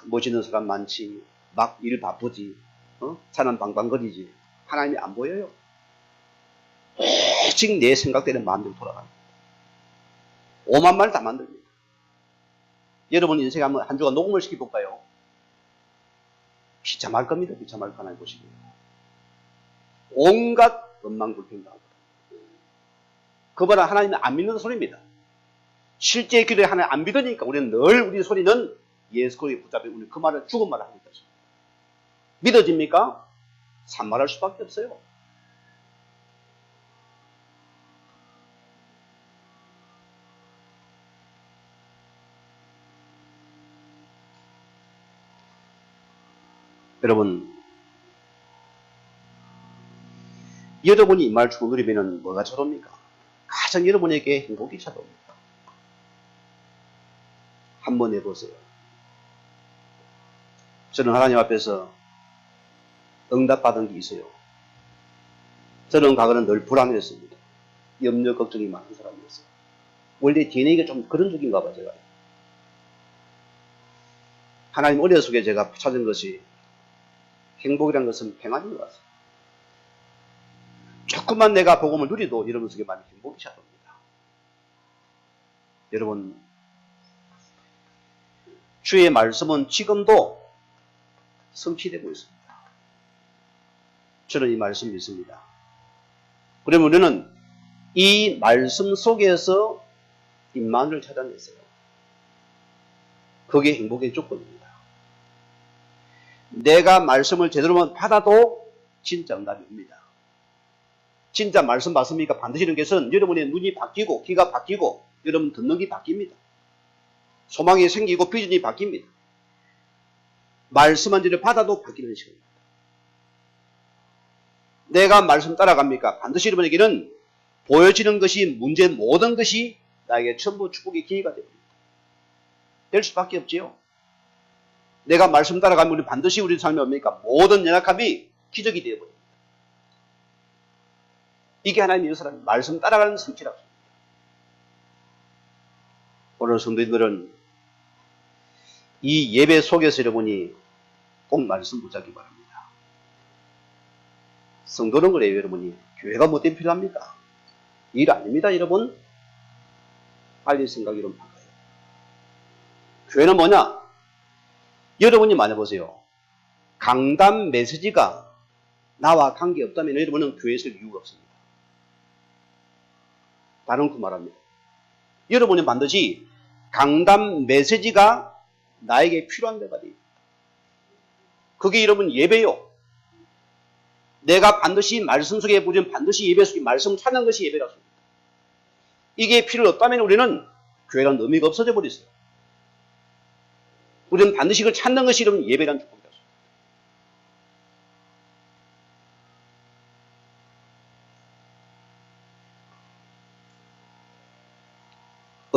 멋있는 사람 많지, 막 일 바쁘지, 사람 방방거리지. 하나님이 안 보여요. 오직 내 생각대로 마음대로 돌아갑니다. 오만 말 다 만듭니다. 여러분 인생에 한번 한 주간 녹음을 시켜볼까요? 비참할 겁니다. 비참할 거나 보시고요. 온갖 원망불평당하고. 그보다 하나님은 안 믿는 소리입니다. 실제 기도에 하나님 안 믿으니까 우리는 늘 우리 소리는 예수 그리스도에 붙잡혀 우리 그 말을 죽은 말을 하고 있습니다. 믿어집니까? 산말할 수밖에 없어요. 여러분이 이 말 주고 누리면 뭐가 찾아옵니까? 가장 여러분에게 행복이 찾아옵니다. 한번 해보세요. 저는 하나님 앞에서 응답받은 게 있어요. 저는 과거는 늘 불안했습니다. 염려, 걱정이 많은 사람이었어요. 원래 DNA가 좀 그런 쪽인가 봐요, 제가. 하나님 은혜 속에 제가 찾은 것이 행복이라는 것은 평안인 것 같습니다. 조금만 내가 복음을 누리도 여러분 속에 많이 행복이 찾아옵니다. 여러분, 주의 말씀은 지금도 성취되고 있습니다. 저는 이 말씀 믿습니다. 그러면 우리는 이 말씀 속에서 임마누엘을 찾아냈어요. 그게 행복의 조건입니다. 내가 말씀을 제대로만 받아도 진짜 응답이 옵니다. 진짜 말씀 받습니까? 반드시 이런 것은 여러분의 눈이 바뀌고 귀가 바뀌고 여러분 듣는 게 바뀝니다. 소망이 생기고 비전이 바뀝니다. 말씀 한 절을 받아도 바뀌는 시간입니다. 내가 말씀 따라갑니까? 반드시 여러분에게는 보여지는 것이 문제 모든 것이 나에게 전부 축복의 기회가 됩니다. 될 수밖에 없지요. 내가 말씀 따라가면 우리 반드시 우리 삶에 뭡니까? 모든 연약함이 기적이 되어버립니다. 이게 하나님의 역사는 말씀 따라가는 성취라고 합니다. 오늘 성도님들은 이 예배 속에서 여러분이 꼭 말씀 붙잡기 바랍니다. 성도는 그래요, 여러분이. 교회가 뭐 때문에 필요합니까? 일 아닙니다, 여러분. 빨리 생각이 좀 바꿔요. 교회는 뭐냐? 여러분이 말해보세요. 강단 메시지가 나와 관계없다면 여러분은 교회에 있을 이유가 없습니다. 다른 그 말합니다. 여러분이 반드시 강단 메시지가 나에게 필요한 데가 돼요. 그게 여러분 예배요. 내가 반드시 말씀 속에 보면 반드시 예배 속에 말씀 찾는 것이 예배라고 합니다. 이게 필요 없다면 우리는 교회라는 의미가 없어져 버렸어요. 우리는 반드시 그걸 찾는 것이 여러분 예배라는 축복이라고 합니다.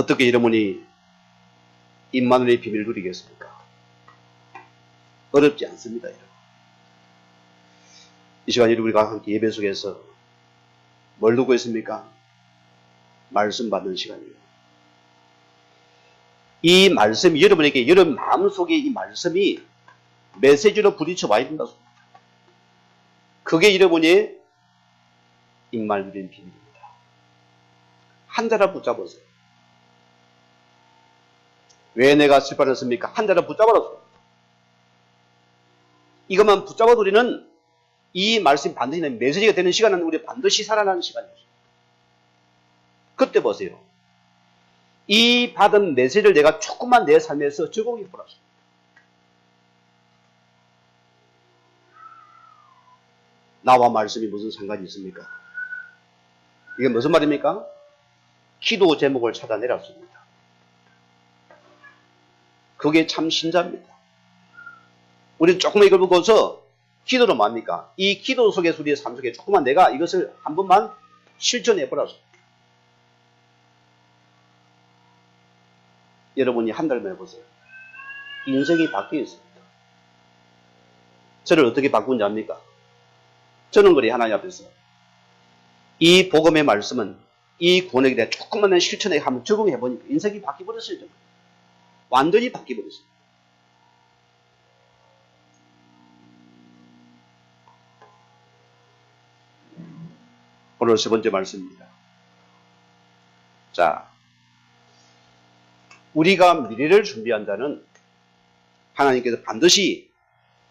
어떻게 여러분이 임마누엘의 비밀을 누리겠습니까? 어렵지 않습니다. 여러분. 이 시간 우리가 함께 예배 속에서 뭘 두고 있습니까? 말씀 받는 시간이에요. 이 말씀이 여러분에게 여러분 마음속에 이 말씀이 메시지로 부딪혀 와야 된다. 그게 여러분의 임마를 누리는 비밀입니다. 한 자를 붙잡으세요. 왜 내가 실패했습니까? 한 자를 붙잡아놨어요. 이것만 붙잡아도 우리는 이 말씀이 반드시 메시지가 되는 시간은 우리 반드시 살아나는 시간이었어요. 그때 보세요. 이 받은 메시지를 내가 조금만 내 삶에서 적용해 보라고. 나와 말씀이 무슨 상관이 있습니까? 이게 무슨 말입니까? 기도 제목을 찾아내렸습니다. 그게 참 신자입니다. 우리는 조금만 이걸 보고서 기도로 뭡니까? 이 기도 속에서 우리의 삶 속에 조금만 내가 이것을 한 번만 실천해 보라고. 여러분이 한 달만 해보세요. 인생이 바뀌어 있습니다. 저를 어떻게 바꾼지 압니까? 저는 그래 하나님 앞에서 이 복음의 말씀은 이 구원에 대해 조금만 실천에 한번 적응해 보니까 인생이 바뀌어버렸어요. 완전히 바뀌어버렸어요. 오늘 세 번째 말씀입니다. 자, 우리가 미래를 준비한 자는 하나님께서 반드시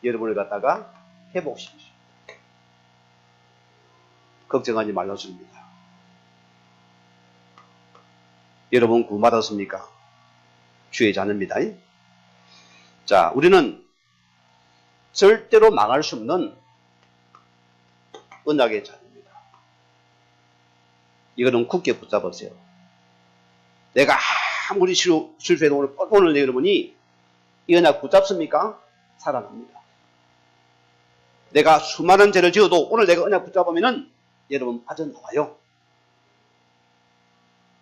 여러분을 갖다가 회복시키십니다. 걱정하지 말라십니다. 여러분 구원받았습니까? 주의 자녀입니다. 자, 우리는 절대로 망할 수 없는 언약의 자녀입니다. 이거는 굳게 붙잡으세요. 내가 아무리 실패해도 오늘 여러분이 이 언약 붙잡습니까? 살아납니다. 내가 수많은 죄를 지어도 오늘 내가 언약 붙잡으면은 여러분 빠져나와요.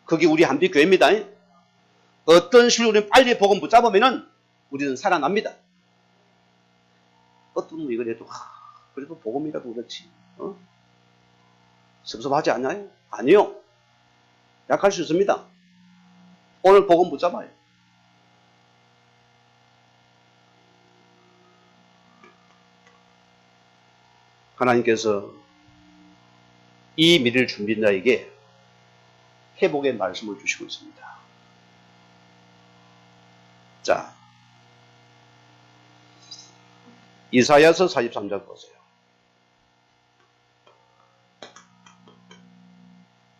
그게 우리 한빛교회입니다. 어떤 식으로 우리는 빨리 복음 붙잡으면은 우리는 살아납니다. 어떤 분 이걸 해도 그래도 복음이라도 그렇지. 섭섭하지 않나요? 아니요. 약할 수 있습니다. 오늘 복음 붙잡아요. 하나님께서 이 미래를 준비한 자에게 회복의 말씀을 주시고 있습니다. 자, 이사야서 43장 보세요.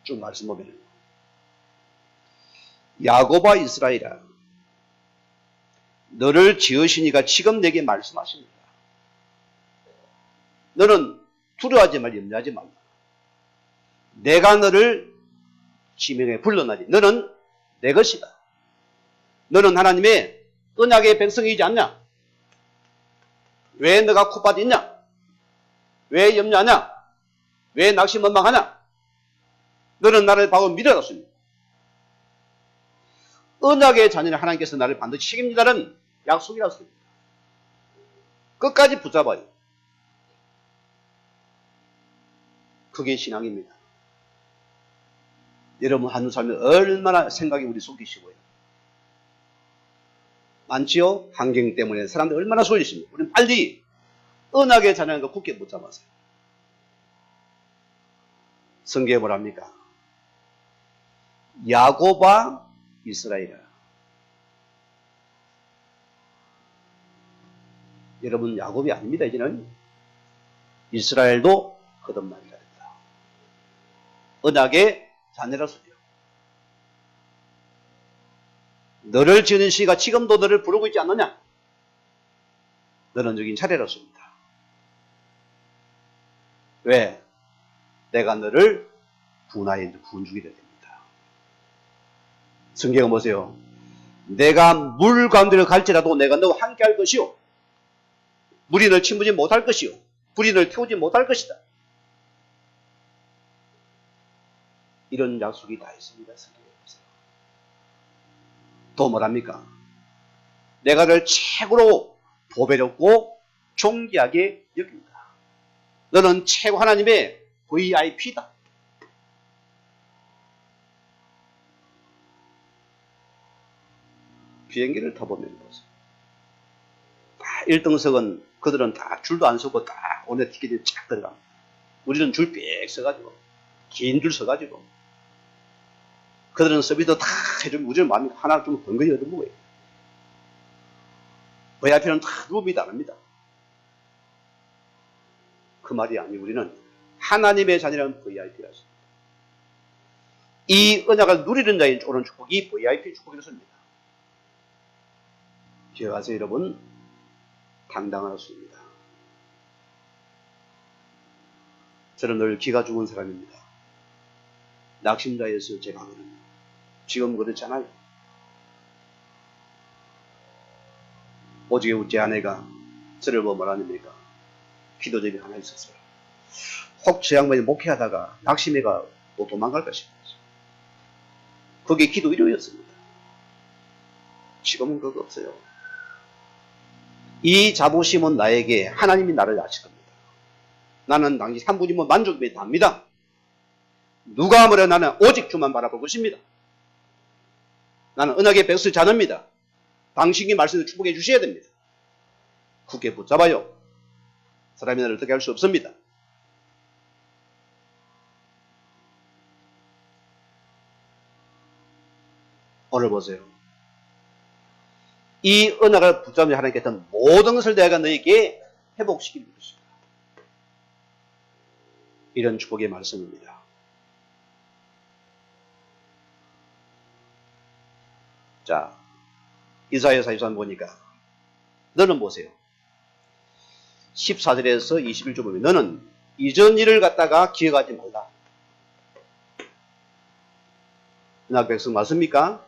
쭉 말씀 보면 야곱아 이스라엘아 너를 지으신 이가 지금 내게 말씀하십니다. 너는 두려워하지 말고 염려하지 말라. 내가 너를 지명해 불러나니 너는 내 것이다. 너는 하나님의 언약의 백성이지 않냐? 왜 너가 콧밭 있냐? 왜 염려하냐? 왜 낙심원망하냐? 너는 나를 봐고 믿어놨습니다. 언약의 자녀는 하나님께서 나를 반드시 책임지다는 약속이라습니다. 끝까지 붙잡아요. 그게 신앙입니다. 여러분 한주 살면 얼마나 생각이 우리 쏟기시고요. 많지요? 환경 때문에 사람들 얼마나 쏠리십니까? 우리는 빨리 언약의 자녀는 거 굳게 붙잡아서요. 성경에 뭐랍니까? 야곱아 이스라엘아. 여러분 야곱이 아닙니다. 이제는 이스라엘도 거듭나리라 했다. 언약의 자녀라서요. 너를 지은 시가 지금도 너를 부르고 있지 않느냐? 너는 여긴 차례라습니다. 왜? 내가 너를 분하에 구원주기를 됩니다. 성경은 보세요. 내가 물 가운데를 갈지라도 내가 너와 함께 할 것이요. 물이 널 침무지 못할 것이요. 불이 널 태우지 못할 것이다. 이런 약속이 다 있습니다. 성경에 보세요. 또 뭐랍니까? 내가 를 최고로 보배롭고 존귀하게 여긴다. 너는 최고 하나님의 VIP다. 비행기를 타보면 보세요. 다 1등석은 그들은 다 줄도 안 서고 다 오늘 티켓이 쫙 들어갑니다. 우리는 줄 빽 서가지고 긴 줄 서가지고 그들은 서비스 다 해주면 우리는 마음이 하나 좀 번거리 얻어먹어요. VIP는 다 누굽니다 안 합니다. 그 말이 아니고 우리는 하나님의 자녀라는 VIP였습니다. 이 언약을 누리는 자의 오는 축복이 VIP 축복이었습니다. 기억하세요 여러분. 당당하였습니다. 저는 늘 기가 죽은 사람입니다. 낙심자였어요. 제가 하거든요. 지금 그렇잖아요. 오직 우리 아내가 저를 뭐라 합니까? 기도점이 하나 있었어요. 혹 저 양반이 목회하다가 낙심해가 또 도망갈까 싶었어요. 그게 기도 1호였습니다. 지금은 그거 없어요. 이 자부심은 나에게 하나님이 나를 아실 겁니다. 나는 당신 한 분이면 만족이 답니다. 누가 뭐래 나는 오직 주만 바라볼 것입니다. 나는 언약의 백수 자녀입니다. 당신이 말씀을 축복해 주셔야 됩니다. 굳게 붙잡아요. 사람이 나를 어떻게 할 수 없습니다. 오늘 보세요. 이 언약을 붙잡는 하나님께서는 모든 것을 내가 너에게 회복시키는 것입니다. 이런 축복의 말씀입니다. 자, 이사야 44장 보니까 너는 보세요. 14절에서 21절 보면 너는 이전 일을 갖다가 기억하지 말라. 언약 백성 맞습니까?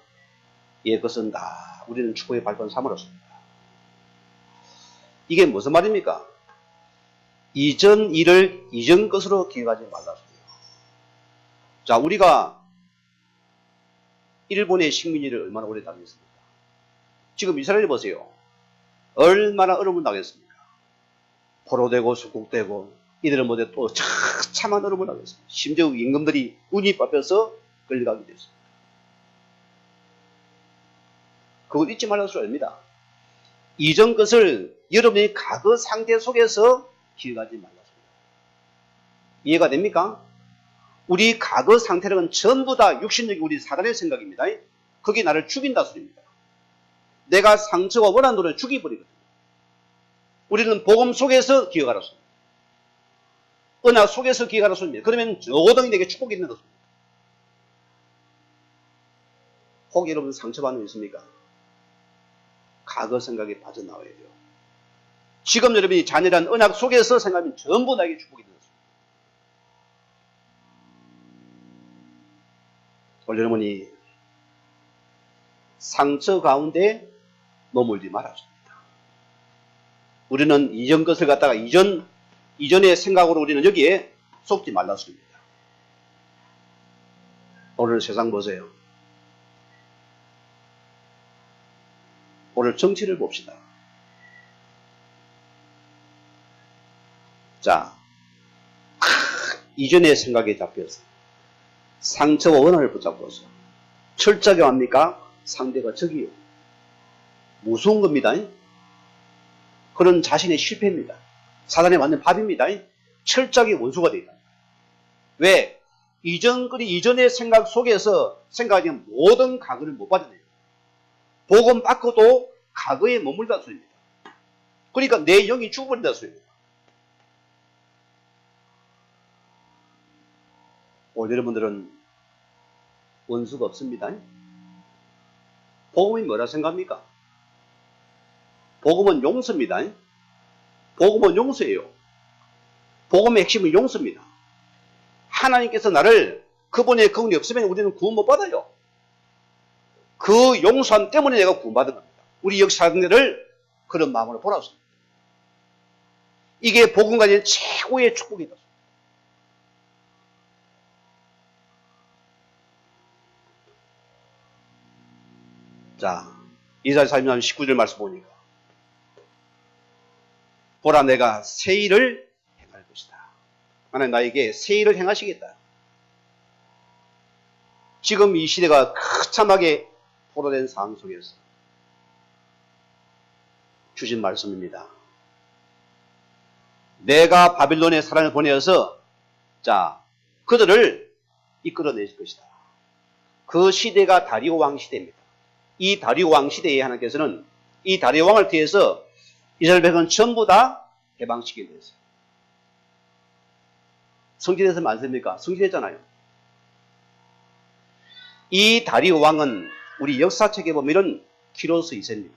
예, 그것은 다 우리는 축복의 발판 삼으로습니다. 이게 무슨 말입니까? 이전 일을 이전 것으로 기억하지 말라. 자, 우리가 일본의 식민지를 얼마나 오래 당했습니까? 지금 이스라엘 보세요. 얼마나 어려움을 당했습니까? 포로되고 수국되고 이들은 뭐대 또 참한 어려움을 당했습니다. 심지어 임금들이 운이 뽑혀서 끌려가게 됐습니다. 그걸 잊지 말라는 소리 아닙니다. 이전 것을 여러분이 과거 상태 속에서 기억하지 말라. 이해가 됩니까? 우리 과거 상태는 전부 다 육신적인 우리 사단의 생각입니다. 그게 나를 죽인다 소리입니다. 내가 상처가 원한 노래 죽이버리거든요. 우리는 복음 속에서 기억하라 소리입니다. 언약 속에서 기억하라 소리입니다. 그러면 저거등이 내게 축복이 있는 것입니다. 혹 여러분 상처받는 거 있습니까? 과거 생각에 빠져나와야 돼요. 지금 여러분이 자녀란 언약 속에서 생각하면 전부 나에게 축복이 있는 것입니다. 오늘 여러분이 상처 가운데 머물지 말았습니다. 우리는 이전 것을 갖다가 이전의 생각으로 우리는 여기에 속지 말랐습니다. 오늘 세상 보세요. 오늘 정치를 봅시다. 자, 이전의 생각에 잡혀서 상처와 원한을 붙잡고서 철저하게 합니까? 상대가 적이요. 무서운 겁니다. 그런 자신의 실패입니다. 사단에 맞는 밥입니다. 철저하게 원수가 되다. 왜? 이전의 생각 속에서 생각하는 모든 과거를 못 받아내요. 복음 받고도 과거에 머물다 소리입니다. 그러니까 내 영이 죽어버린다 소리입니다. 오늘 여러분들은 원수가 없습니다. 복음이 뭐라 생각합니까? 복음은 용서입니다. 복음은 용서예요. 복음의 핵심은 용서입니다. 하나님께서 나를 그분의 구원이 없으면 우리는 구원 못 받아요. 그 용서함 때문에 내가 구원받은 겁니다. 우리 역사들을 그런 마음으로 보라고. 이게 복음 가진 최고의 축복이다. 자, 이사야 40장 19절 말씀 보니까 보라 내가 새 일을 행할 것이다. 하나님 나에게 새 일을 행하시겠다. 지금 이 시대가 처참하게 포로된 상황 속에서 주신 말씀입니다. 내가 바빌론의 사람을 보내어서 자 그들을 이끌어낼 것이다. 그 시대가 다리오 왕 시대입니다. 이 다리오 왕 시대에 하나님께서는 이 다리오 왕을 통해서 이스라엘 백성은 전부 다 해방시키게 됐어요. 성취돼서 많습니까? 성취됐잖아요. 이 다리오 왕은 우리 역사책에 보면 키로스 2세입니다.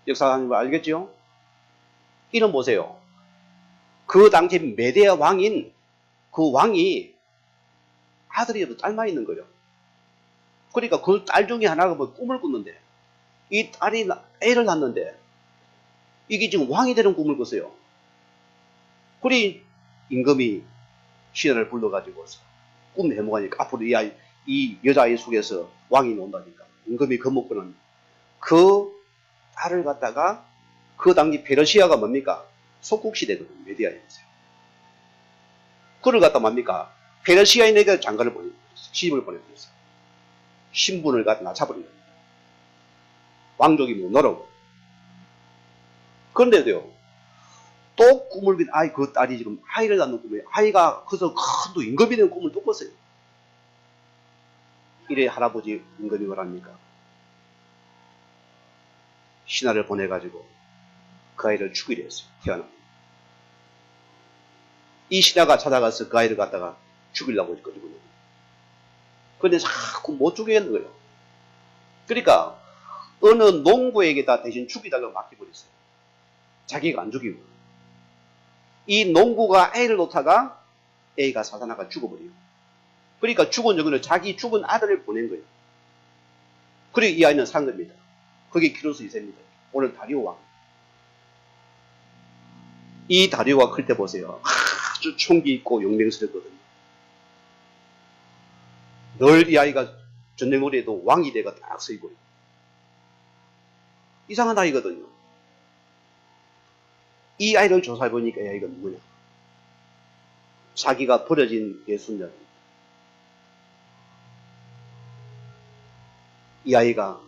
역사하는 거 알겠죠? 이름 보세요. 그 당시 메데아 왕인 그 왕이 아들이 딸만 있는 거예요. 그러니까 그 딸 중에 하나가 뭐 꿈을 꿨는데 이 딸이 애를 낳는데 이게 지금 왕이 되는 꿈을 꿨어요. 그리 임금이 신하를 불러가지고 꿈 해몽하니까 앞으로 이 여자아이 속에서 왕이 나온다니까 임금이 겁먹고는 그 딸을 갖다가 그 당시 페르시아가 뭡니까? 속국시대거든요. 메디아에서요. 그를 갖다 뭡니까? 페르시아인에게 장가를 보내버렸어요. 시집을 보내버렸어요. 신분을 갖다 낮춰버린 겁니다. 왕족이 못 놀아고. 그런데도요, 또 꿈을 꾼 그 딸이 지금 아이를 낳는 꿈에 아이가 커서 큰 또 임금이 되는 꿈을 또 꿨어요. 이래 할아버지 임금이 뭐랍니까? 신하를 보내가지고 그 아이를 죽이려 했어요. 태어나면. 이 신하가 찾아가서 그 아이를 갖다가 죽이려고 했거든요. 그런데 자꾸 못 죽이겠는 거예요. 그러니까 어느 농부에게다 대신 죽이달라고 맡겨버렸어요. 자기가 안 죽이고. 이 농부가 애를 놓다가 애가 사사나가 죽어버려요. 그러니까 죽은 여기는 자기 죽은 아들을 보낸 거예요. 그리고 이 아이는 산 겁니다. 그게 키로스 2세입니다. 오늘 다리오 왕. 이 다리오가 클 때 보세요. 아주 총기 있고 용맹스럽거든요. 늘 이 아이가 전쟁거리에도 왕이 돼가 딱 서 있고요. 이상한 아이거든요. 이 아이를 조사해보니까 이 아이가 누구냐? 자기가 버려진 예순녀입니다. 이 아이가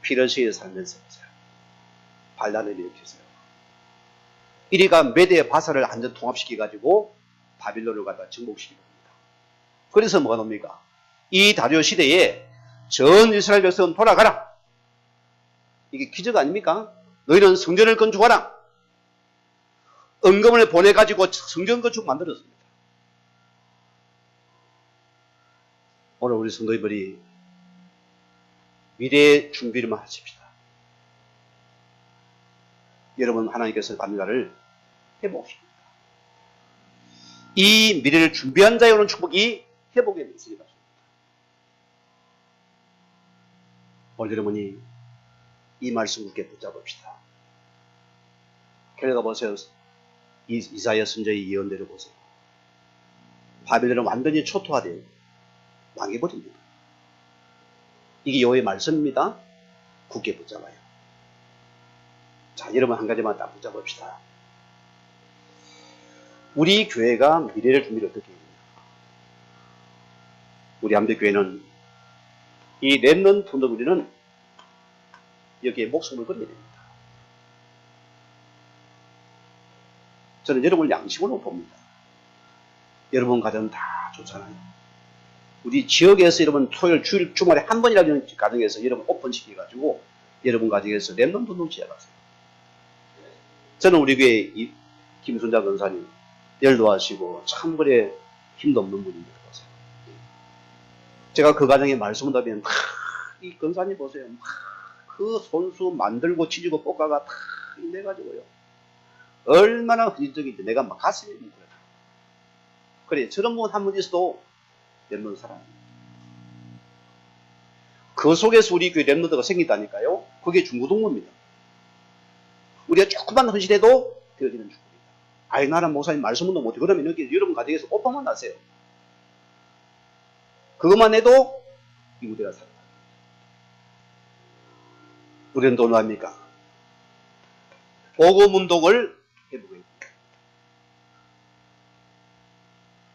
피르시아에 살면서 반란을 일으켰어요. 이리가 메대 바사를 완전 통합시켜가지고 바빌론을 갖다 정복시킵니다. 그래서 뭐가 납니까? 이 다리오 시대에 전 이스라엘 백성은 돌아가라. 이게 기적 아닙니까? 너희는 성전을 건축하라. 은금을 보내가지고 성전 건축 만들었습니다. 오늘 우리 성도님들이 미래의 준비를만 하십시다. 여러분 하나님께서 받는 자를 회복시킵니다. 이 미래를 준비한 자에 오는 축복이 회복에 있으리라. 오늘 여러분이 이 말씀 굳게 붙잡읍시다. 결과 보세요. 이사야 선지자의 예언대로 보세요. 바빌론은 완전히 초토화되어 망해버립니다. 이게 여호와의 말씀입니다. 굳게 붙잡아요. 자, 여러분 한 가지만 딱 붙잡읍시다. 우리 교회가 미래를 준비를 어떻게 해야 되냐? 우리 함대교회는 이 렘넌트 분들은 여기에 목숨을 걸어야 됩니다. 저는 여러분을 양심으로 봅니다. 여러분 가정 다 좋잖아요. 우리 지역에서 여러분 토요일 주말에 한 번이라도 가정에서 여러분 오픈시켜가지고 여러분 가정에서 렘넌트 운동 시작하세요. 저는 우리 교회 이 김순자 권사님 열도하시고 참 그래 힘도 없는 분입니다. 제가 그 가정에 말씀을 하면 이 권사님 보세요. 그 손수 만들고 치주고 볶아가 다 내가지고요. 얼마나 흔적인지 내가 막 가슴이 뭉클해요. 그래 저런 분 한 분 있어도 렘넌트 사람입니다. 그 속에서 우리 교회 렘넌트가 생긴다니까요. 그게 중고동무입니다. 우리가 조금만 헌신해도 되어지는 축복입니다. 아이 나는 목사님 말씀도 못해. 그러면 여기 여러분 가정에서 오빠만 하세요. 그것만 해도 이 무대가 살아요. 우리는 또 뭐합니까? 복음운동을 해보겠습니다.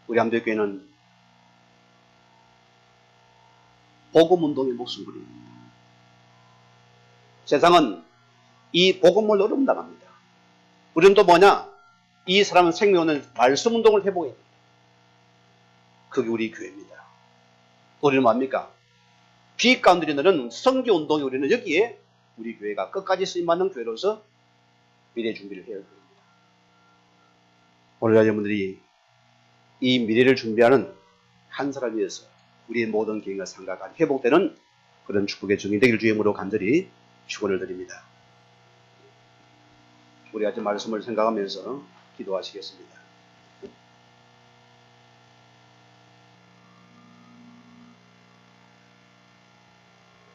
우리 함대교회는 복음운동의 목숨 걸입니다. 세상은 이 복음을 어름당합니다. 우리는 또 뭐냐? 이 사람은 생명하는 말씀운동을 해보겠습니다. 그게 우리 교회입니다. 우리는 뭡니까? 빛 가운데 있는 선교운동이 우리는 여기에 우리 교회가 끝까지 쓰임받는 교회로서 미래 준비를 해야 됩니다. 오늘 여러분들이 이 미래를 준비하는 한 사람이어서 우리의 모든 개인과 상가가 회복되는 그런 축복의 증인 되기를 주임으로 간절히 축원을 드립니다. 우리 같은 말씀을 생각하면서 기도하시겠습니다.